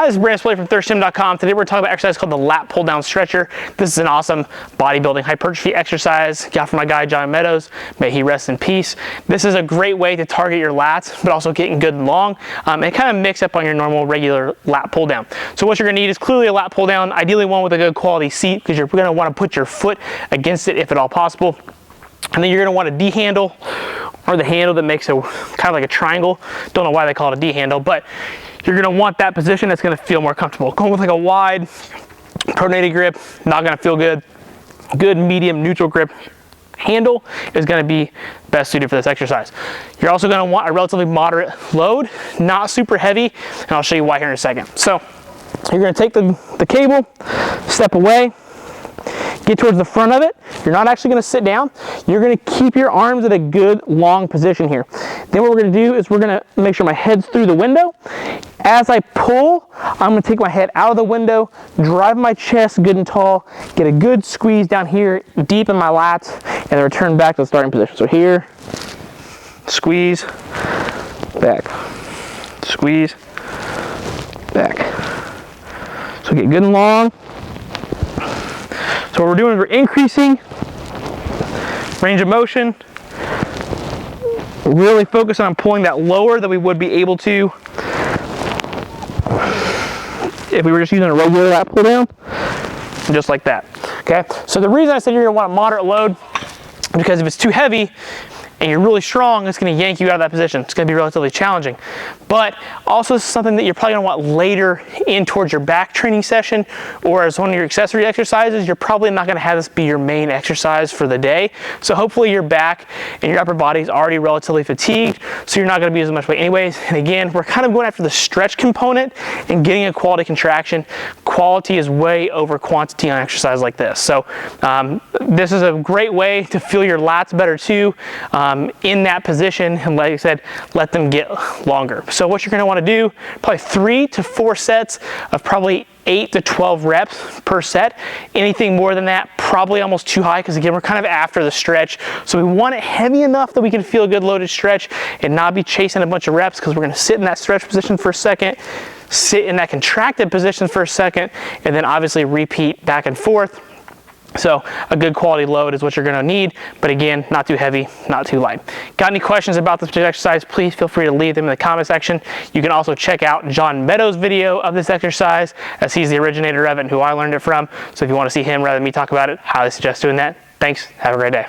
Hi, this is Brandon Splay from thirstgym.com. Today we're talking about an exercise called the Lat Pulldown Stretcher. This is an awesome bodybuilding hypertrophy exercise. Got from my guy John Meadows. May he rest in peace. This is a great way to target your lats, but also getting good and long, and kind of mix up on your normal regular lat pull down. So what you're going to need is clearly a lat pull down, ideally one with a good quality seat, because you're going to want to put your foot against it if at all possible. And then you're going to want a D handle, or the handle that makes a kind of like a triangle. Don't know why they call it a D handle, but you're going to want that position that's going to feel more comfortable. Going with like a wide pronated grip, not going to feel good. Good medium neutral grip handle is going to be best suited for this exercise. You're also going to want a relatively moderate load, not super heavy, and I'll show you why here in a second. So you're going to take the cable, step away, get towards the front of it. You're not actually going to sit down. You're going to keep your arms at a good long position here. Then what we're going to do is we're going to make sure my head's through the window. As I pull, I'm going to take my head out of the window, drive my chest good and tall, get a good squeeze down here, deep in my lats, and then return back to the starting position. So here, squeeze, back, squeeze, back. So get good and long. So what we're doing is we're increasing range of motion, really focus on pulling that lower than we would be able to if we were just using a regular lat pull down, just like that. Okay, so the reason I said you're going to want a moderate load, because if it's too heavy and you're really strong, it's going to yank you out of that position. It's going to be relatively challenging. But also something that you're probably going to want later in towards your back training session, or as one of your accessory exercises. You're probably not going to have this be your main exercise for the day. So hopefully your back and your upper body is already relatively fatigued, so you're not going to be as much weight anyways. And again, we're kind of going after the stretch component and getting a quality contraction. Quality is way over quantity on exercise like this. So this is a great way to feel your lats better too, in that position, and like I said, let them get longer. So what you're going to want to do, probably 3 to 4 sets of probably 8 to 12 reps per set. Anything more than that, probably almost too high, because again, we're kind of after the stretch. So we want it heavy enough that we can feel a good loaded stretch and not be chasing a bunch of reps, because we're going to sit in that stretch position for a second, sit in that contracted position for a second, and then obviously repeat back and forth. So a good quality load is what you're going to need, but again, not too heavy, not too light. Got any questions about this particular exercise, please feel free to leave them in the comment section. You can also check out John Meadows' video of this exercise, as he's the originator of it and who I learned it from. So if you want to see him rather than me talk about it, highly suggest doing that. Thanks, have a great day.